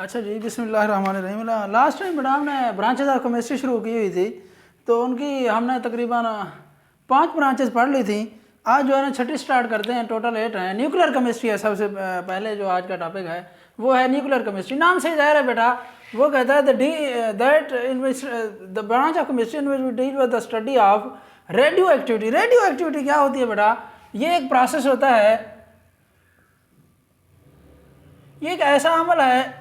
अच्छा जी, बिस्मिल्लाहिर्रहमानिर्रहीम। Last time बेटा हमने ब्रांचेज ऑफ केमिस्ट्री शुरू की हुई थी, तो उनकी हमने तकरीबन 5 ब्रांचेज पढ़ ली थी। आज जो है ना 6ठी स्टार्ट करते हैं, टोटल 8 हैं। न्यूक्लियर केमिस्ट्री है सबसे पहले जो आज का टॉपिक है, वो है न्यूक्लियर केमिस्ट्री। नाम से ही जाहिर है बेटा, वो कहता है that in which the branch of chemistry in which we deal with the study of radioactivity. Radioactivity क्या होती है बेटा? ये एक प्रोसेस होता है, ये एक ऐसा अमल है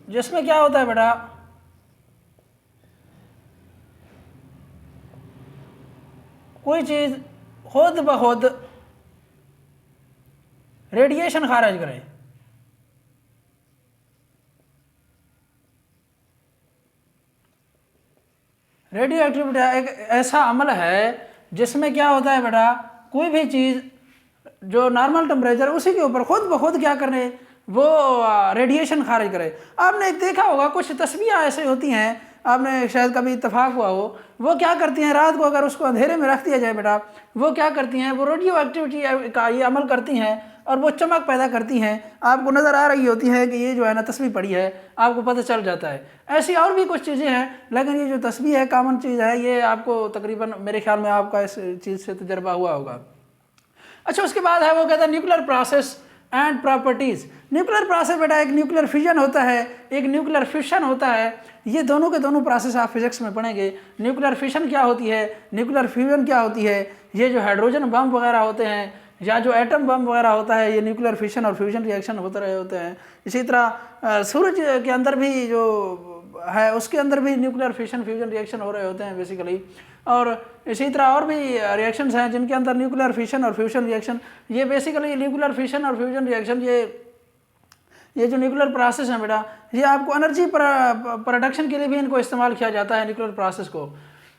जिसमें क्या होता है बेटा, कोई चीज खुद ब खुद रेडिएशन खारिज करे। रेडियो एक्टिविटी एक ऐसा अमल है जिसमें क्या होता है बेटा, कोई भी चीज जो नॉर्मल टेम्परेचर उसी के ऊपर खुद ब खुद क्या करे, वो रेडिएशन खारिज करे। आपने एक देखा होगा, कुछ तस्वीरें ऐसे होती हैं, आपने शायद कभी इत्तेफाक हुआ हो, वो क्या करती हैं, रात को अगर उसको अंधेरे में रख दिया जाए बेटा, वो क्या करती हैं, वो रेडियो एक्टिविटी का ये अमल करती हैं और वो चमक पैदा करती हैं। आपको नज़र आ रही होती है कि ये जो है ना तस्वीर पड़ी है, आपको पता चल जाता है। ऐसी और भी कुछ चीज़ें हैं, लेकिन ये जो तस्वीर है कॉमन चीज़ है, ये आपको तकरीबन मेरे ख्याल में आपका इस चीज़ से तजर्बा हुआ होगा। अच्छा, उसके बाद है वो कहता है nuclear process and properties. Nuclear process बेटा एक न्यूक्लियर फ्यूजन होता है, एक न्यूक्लियर फिशन होता है। ये दोनों के दोनों प्रोसेस आप फिजिक्स में पढ़ेंगे। न्यूक्लियर फिशन क्या होती है, न्यूक्लियर फ्यूजन क्या होती है। ये जो हाइड्रोजन बम वगैरह होते हैं या जो एटम बम वगैरह होता है, ये न्यूक्लियर फिशन और फ्यूजन रिएक्शन होते रहे होते हैं। इसी तरह सूरज के अंदर भी जो है उसके अंदर भी न्यूक्लियर फिशन फ्यूजन रिएक्शन हो रहे होते हैं बेसिकली। और इसी तरह और भी रिएक्शंस हैं जिनके अंदर न्यूक्लियर फिशन और फ्यूजन रिएक्शन, ये बेसिकली न्यूक्लियर फिशन और फ्यूजन रिएक्शन, ये जो न्यूक्लियर प्रोसेस है बेटा, ये आपको एनर्जी प्रोडक्शन के लिए भी इनको इस्तेमाल किया जाता है न्यूक्लियर प्रोसेस को।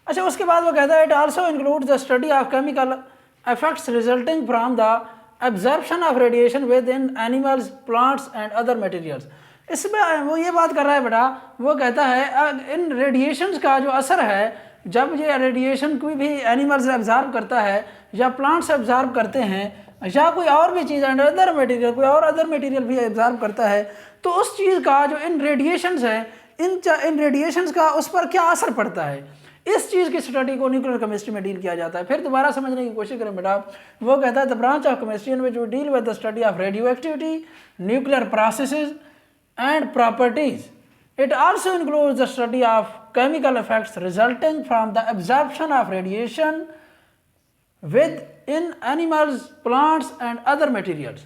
अच्छा, उसके बाद वो कहता है it also includes the study of chemical effects resulting from the absorption of radiation with in animals, plants and other materials. इसमें वो ये बात कर रहा है बेटा, वो कहता है इन रेडिएशंस का जो असर है, जब ये रेडिएशन कोई भी एनिमल से एब्जॉर्ब करता है या प्लांट से एब्जॉर्ब करते हैं या कोई और भी चीज़ अदर मटेरियल, कोई और अदर मटेरियल भी एब्जॉर्ब करता है, तो उस चीज़ का जो इन रेडिएशंस है, इन रेडिएशंस का उस पर क्या असर पड़ता है, इस चीज़ की स्टडी को न्यूक्लियर केमिस्ट्री में डील किया जाता है। फिर दोबारा समझने की कोशिश करें बेटा, वो कहता है the branch of chemistry in which we deal with the study of radioactivity, nuclear processes and properties. It also includes the study of chemical effects resulting from the absorption of radiation within animals, plants and other materials।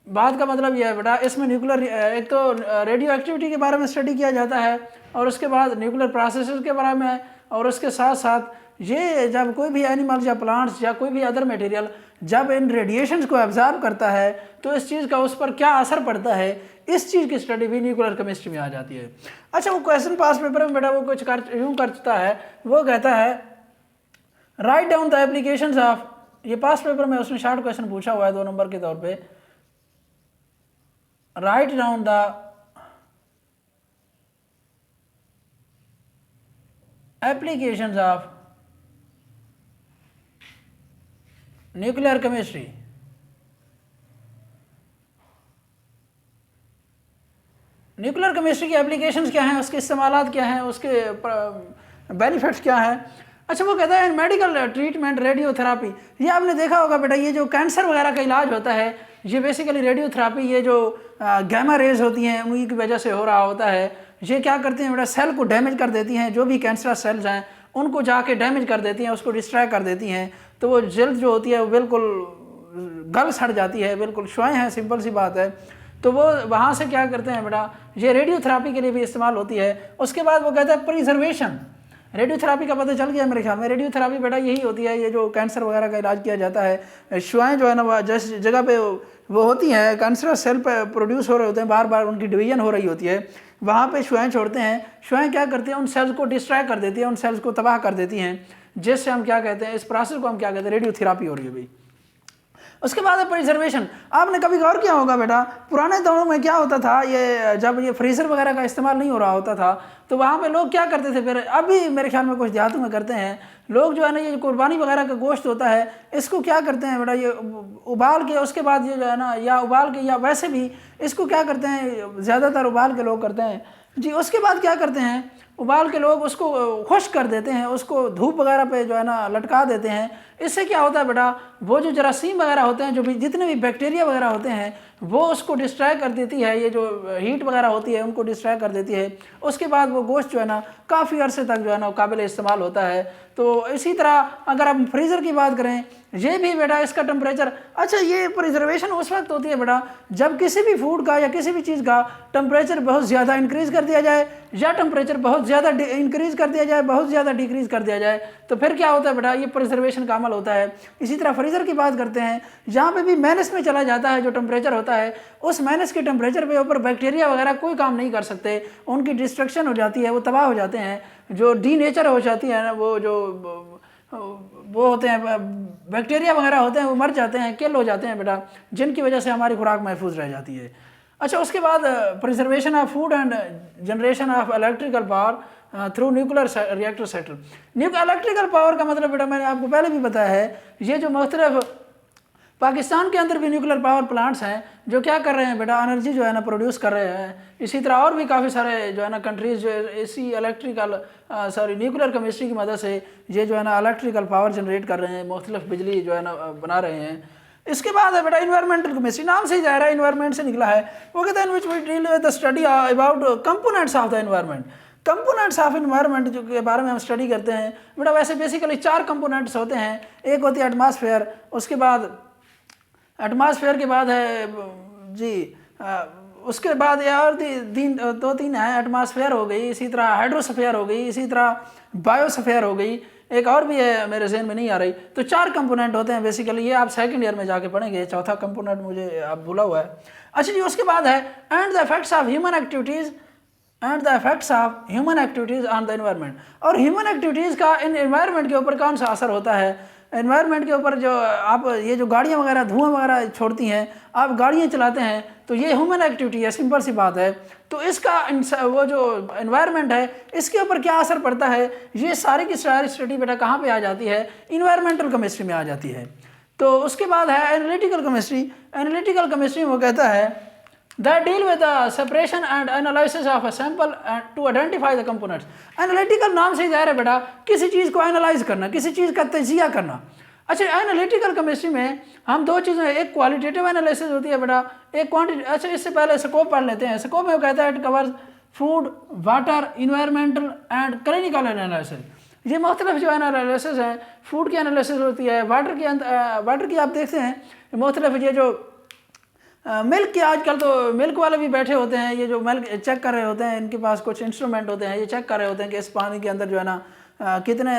बात का मतलब यह है बेटा, इसमें nuclear एक तो radio activity के बारे में स्टडी किया जाता है और उसके बाद न्यूक्लियर प्रोसेसेस के बारे में, और उसके साथ साथ ये जब कोई भी एनिमल्स या प्लांट्स या कोई भी अदर मटेरियल जब इन रेडिएशंस को एब्जॉर्ब करता है तो इस चीज़ का उस पर क्या असर पड़ता है, इस चीज़ की स्टडी भी न्यूक्लियर केमिस्ट्री में आ जाती है। अच्छा, वो क्वेश्चन पास पेपर में बेटा वो कुछ यूँ करता है, वो कहता है write down the applications of, ये पास पेपर में उसने शॉर्ट क्वेश्चन पूछा हुआ है 2 नंबर के तौर पे, write down the applications of nuclear chemistry. Nuclear chemistry की एप्लीकेशंस क्या हैं, उसके इस्तेमालात क्या हैं, उसके बेनिफिट्स क्या हैं। अच्छा, वो कहता है मेडिकल ट्रीटमेंट रेडियोथेरापी। ये आपने देखा होगा बेटा, ये जो कैंसर वगैरह का इलाज होता है, ये बेसिकली रेडियोथेरापी, ये जो गैमा रेज होती हैं उन्हीं की वजह से हो रहा होता है। ये क्या करती हैं बेटा, सेल को डैमेज कर देती हैं, जो भी कैंसरस सेल्स हैं उनको जाके डैमेज कर देती हैं, उसको डिस्ट्रॉय कर देती हैं, तो वो जल्द जो होती है वो बिल्कुल गल सड़ जाती है, बिल्कुल शुआएं हैं, सिंपल सी बात है। तो वो वहाँ से क्या करते हैं बेटा, ये रेडियोथेरापी के लिए भी इस्तेमाल होती है। उसके बाद वो कहता है प्रिजर्वेशन। रेडियोथेरापी का पता चल गया मेरे ख्याल में। रेडियोथेरापी बेटा यही होती है, ये जो कैंसर वगैरह का इलाज किया जाता है, शुआएं जो है ना जिस जगह पे वो होती हैं, कैंसरस सेल पे प्रोड्यूस हो रहे होते हैं, बार बार उनकी डिवीजन हो रही होती है, वहाँ पे शुआएं छोड़ते हैं। शुआएं क्या करती हैं, उन सेल्स को डिस्ट्रॉय कर देती हैं, उन सेल्स को तबाह कर देती हैं, जिससे हम क्या कहते हैं, इस प्रोसेस को हम क्या कहते हैं, रेडियोथेरापी हो रही है भाई। उसके बाद है प्रिजर्वेशन। आपने कभी गौर किया होगा बेटा, पुराने दौरों में क्या होता था, ये जब ये फ्रीज़र वगैरह का इस्तेमाल नहीं हो रहा होता था तो वहाँ पे लोग क्या करते थे, फिर अभी मेरे ख्याल में कुछ देहातों में करते हैं लोग, जो है ना ये कुर्बानी वगैरह का गोश्त होता है इसको क्या करते हैं बेटा, ये उबाल के उसके बाद ये जो है ना, या उबाल के या वैसे भी इसको क्या करते हैं, ज़्यादातर उबाल के लोग करते हैं जी। उसके बाद क्या करते हैं, उबाल के लोग उसको खुश्क कर देते हैं, उसको धूप वगैरह पे जो है ना लटका देते हैं। इससे क्या होता है बेटा, वो जो जरासीम वगैरह होते हैं, जो भी जितने भी बैक्टीरिया वगैरह होते हैं वो उसको डिस्ट्रॉय कर देती है, ये जो हीट वगैरह होती है उनको डिस्ट्रॉय कर देती है। उसके बाद वो गोश्त जो है ना काफ़ी अरसे तक जो है ना काबिल इस्तेमाल होता है। तो इसी तरह अगर हम फ्रीज़र की बात करें, ये भी बेटा इसका टेम्परेचर, अच्छा ये प्रिजर्वेशन उस वक्त होती है बेटा जब किसी भी फूड का या किसी भी चीज़ का टेम्परेचर बहुत ज़्यादा इंक्रीज़ कर दिया जाए या टेम्परेचर बहुत ज़्यादा इंक्रीज़ कर दिया जाए, बहुत ज़्यादा डिक्रीज़ कर दिया जाए, तो फिर क्या होता है बेटा, ये प्रिजर्वेशन का अमल होता है। इसी तरह फ्रीज़र की बात करते हैं, जहाँ पे भी माइनस में चला जाता है जो टेम्परेचर होता है, उस माइनस के टेम्परेचर पे ऊपर बैक्टीरिया वगैरह कोई काम नहीं कर सकते, उनकी डिस्ट्रक्शन हो जाती है, वो तबाह हो जाते हैं, जो डी नेचर हो जाती है ना, वो होते हैं बैक्टीरिया वगैरह होते हैं, वो मर जाते हैं, किल हो जाते हैं बेटा, जिनकी वजह से हमारी खुराक महफूज रह जाती है। अच्छा, उसके बाद preservation of food and generation of electrical power through nuclear reactor settle. Electrical power का मतलब बेटा मैंने आपको पहले भी बताया है, ये जो मुख्तलिफ पाकिस्तान के अंदर भी न्यूक्लियर पावर प्लांट्स हैं जो क्या कर रहे हैं बेटा, एनर्जी जो है ना प्रोड्यूस कर रहे हैं। इसी तरह और भी काफ़ी सारे जो है ना कंट्रीज़ जो इसी न्यूक्लियर केमिस्ट्री की मदद से ये जो है ना इलेक्ट्रिकल पावर जनरेट कर रहे हैं, मुख्तलिफ बिजली जो है ना बना रहे हैं। इसके बाद है बेटा इन्वायरमेंटल केमिस्ट्री, नाम से ही जा रहा है इन्वायरमेंट से निकला है। वो कहते हैं in which we deal with the study about components of the environment. Components of environment जो के बारे में हम स्टडी करते हैं बेटा, वैसे बेसिकली 4 कंपोनेंट्स होते हैं। एक होती है एटमॉस्फेयर, उसके बाद एटमॉस्फेयर के बाद है जी उसके बाद और 2-3 है, एटमॉस्फेयर हो गई, इसी तरह हाइड्रोस्फीयर हो गई, इसी तरह बायोस्फीयर हो गई, एक और भी है मेरे जहन में नहीं आ रही। तो 4 कंपोनेंट होते हैं बेसिकली, ये आप सेकंड ईयर में जाके पढ़ेंगे, चौथा कंपोनेंट मुझे आप भूला हुआ है। अच्छा जी, उसके बाद है and the effects of human activities on the environment. और ह्यूमन एक्टिविटीज़ का इन एनवायरनमेंट के ऊपर कौन सा असर होता है, एनवायरनमेंट के ऊपर। जो आप ये जो गाड़ियाँ वगैरह धुआं वगैरह छोड़ती हैं, आप गाड़ियाँ चलाते हैं, तो ये ह्यूमन एक्टिविटी है, सिंपल सी बात है। तो इसका वो जो एनवायरनमेंट है इसके ऊपर क्या असर पड़ता है, ये सारी की सारी स्टडी बेटा कहाँ पे आ जाती है, इन्वायरमेंटल केमिस्ट्री में आ जाती है। तो उसके बाद है एनालिटिकल केमिस्ट्री। एनालिटिकल केमिस्ट्री में वो कहता है that deal with the separation and analysis of a sample and to identify the components। Analytical नाम से ही जा रहा है बेटा, किसी चीज़ को एनालाइज करना, किसी चीज़ का तजिया करना। अच्छा, एनालिटिकल केमिस्ट्री में हम 2 चीज़ें, एक क्वालिटेटिव एनालिसिस होती है बेटा, एक क्वांटिटी। अच्छा, इससे पहले स्कोप पढ़ लेते हैं। स्कोप में वो कहता है it covers food, water, environmental and clinical analysis. ये मुख्तलिफ जो एनालिसिस है, फूड की एनालिसिस होती है, वाटर की आप देखते हैं मुख्तलिफ, ये जो मिल्क के आजकल तो मिल्क वाले भी बैठे होते हैं, ये जो मिल्क चेक कर रहे होते हैं, इनके पास कुछ इंस्ट्रूमेंट होते हैं, ये चेक कर रहे होते हैं कि इस पानी के अंदर जो है ना कितने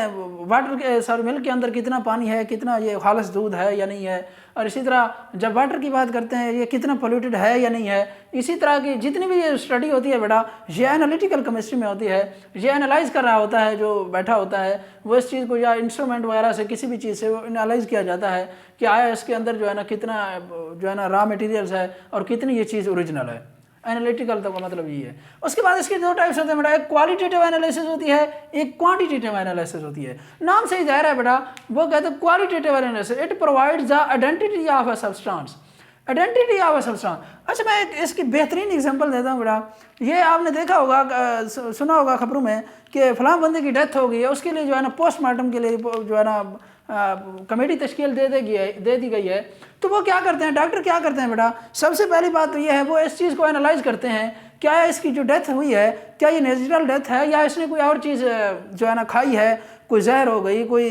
मिल्क के अंदर कितना पानी है, कितना ये खालिस दूध है या नहीं है। और इसी तरह जब वाटर की बात करते हैं, ये कितना पोल्यूटेड है या नहीं है। इसी तरह की जितनी भी ये स्टडी होती है बेटा, ये एनालिटिकल केमिस्ट्री में होती है। ये एनालाइज कर रहा होता है, जो बैठा होता है वो इस चीज़ को, या इंस्ट्रूमेंट वगैरह से किसी भी चीज़ से वो एनालाइज किया जाता है कि आया इसके अंदर जो है ना कितना जो है ना रॉ मटेरियल्स है और कितनी ये चीज़ ओरिजिनल है। एनालिटिकल तो का मतलब ये है। उसके बाद इसके 2 टाइप्स होते हैं बेटा, एक क्वालिटेटिव एनालिसिस होती है, एक क्वांटिटेटिव एनालिसिस होती है। नाम से ही जाहिर है बेटा, वो कहते हैं qualitative analysis, it provides the identity of a substance. Identity of a substance. अच्छा, मैं एक इसकी बेहतरीन एग्जांपल देता हूँ बेटा। ये आपने देखा होगा, सुना होगा खबरों में कि फलां बंदे की डेथ हो गई है, उसके लिए जो है ना पोस्टमार्टम के लिए जो है ना कमेटी तश्कील दे दी गई है। तो वो क्या करते हैं, डॉक्टर क्या करते हैं बेटा, सबसे पहली बात तो ये है वो इस चीज़ को एनालाइज करते हैं, क्या इसकी जो डेथ हुई है क्या ये नेचुरल डेथ है या इसने कोई और चीज़ जो है ना खाई है, कोई जहर हो गई, कोई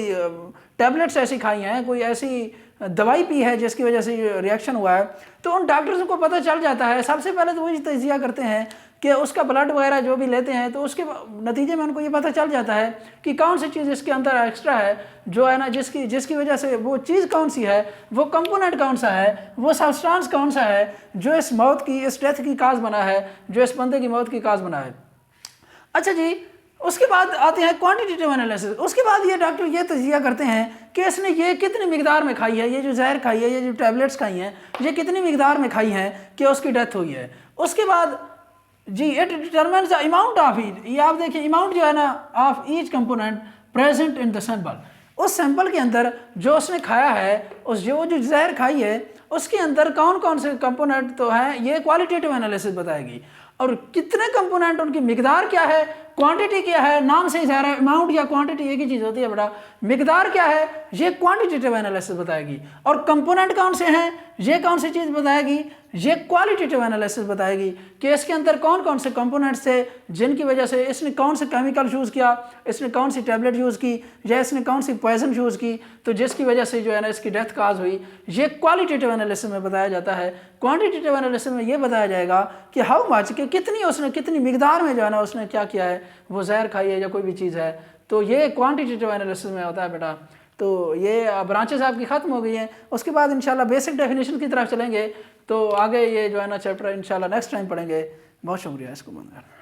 टैबलेट्स ऐसी खाई हैं, कोई ऐसी दवाई पी है जिसकी वजह से रिएक्शन हुआ है। तो उन डॉक्टर्स को पता चल जाता है। सबसे पहले तो वही तजिया करते हैं कि उसका ब्लड वगैरह जो भी लेते हैं, तो उसके नतीजे में उनको ये पता चल जाता है कि कौन सी चीज़ इसके अंदर एक्स्ट्रा है, जो है ना जिसकी वजह से वो चीज़ कौन सी है, वो कंपोनेंट कौन सा है, वो सब्सटेंस कौन सा है जो इस मौत की, इस डेथ की काज बना है, जो इस बंदे की मौत की काज बना है। अच्छा जी, उसके बाद आते हैं क्वांटिटेटिव एनालिसिस। उसके बाद ये डॉक्टर ये तजिया करते हैं कि इसने ये कितनी मिकदार में खाई है, ये जो जहर खाई है, ये जो टैबलेट्स खाई हैं, ये कितनी मिकदार में खाई हैं कि उसकी डेथ हुई है। उसके बाद जी it determines the amount of each, ये आप देखिए अमाउंट जो है ना of each component present in the sample. उस सैंपल के अंदर जो उसने खाया है, उस जो जहर खाई है उसके अंदर कौन कौन से कंपोनेंट तो हैं, ये क्वालिटेटिव एनालिसिस बताएगी। और कितने कंपोनेंट, उनकी मिकदार क्या है, क्वांटिटी क्या है, नाम से ही ज़ाहिर है अमाउंट या क्वांटिटी एक ही चीज़ होती है बड़ा, मिकदार क्या है ये क्वांटिटेटिव एनालिसिस बताएगी। और कंपोनेंट कौन से हैं ये कौन सी चीज़ बताएगी, ये क्वालिटेटिव एनालिसिस बताएगी कि इसके अंदर कौन कौन से कंपोनेंट्स थे जिनकी वजह से इसने कौन से केमिकल यूज़ किया, इसने कौन सी टैबलेट यूज़ की, या इसने कौन सी पॉइजन यूज़ की, तो जिसकी वजह से जो है ना इसकी डेथ काज हुई। ये क्वालिटेटिव एनालिसिस में बताया जाता है। क्वांटिटेटिव एनालिसिस में ये बताया जाएगा कि हाउ मच, कि कितनी उसने कितनी मिकदार में जो है ना उसने क्या किया है, वो जहर खाई है या कोई भी चीज़ है, तो ये क्वांटिटेटिव एनालिसिस में होता है बेटा। तो ये ब्रांचेस आपकी ख़त्म हो गई हैं। उसके बाद इंशाल्लाह बेसिक डेफिनेशन की तरफ चलेंगे, तो आगे ये जो है ना चैप्टर इंशाल्लाह नेक्स्ट टाइम पढ़ेंगे। बहुत शुक्रिया इसको बंद कर।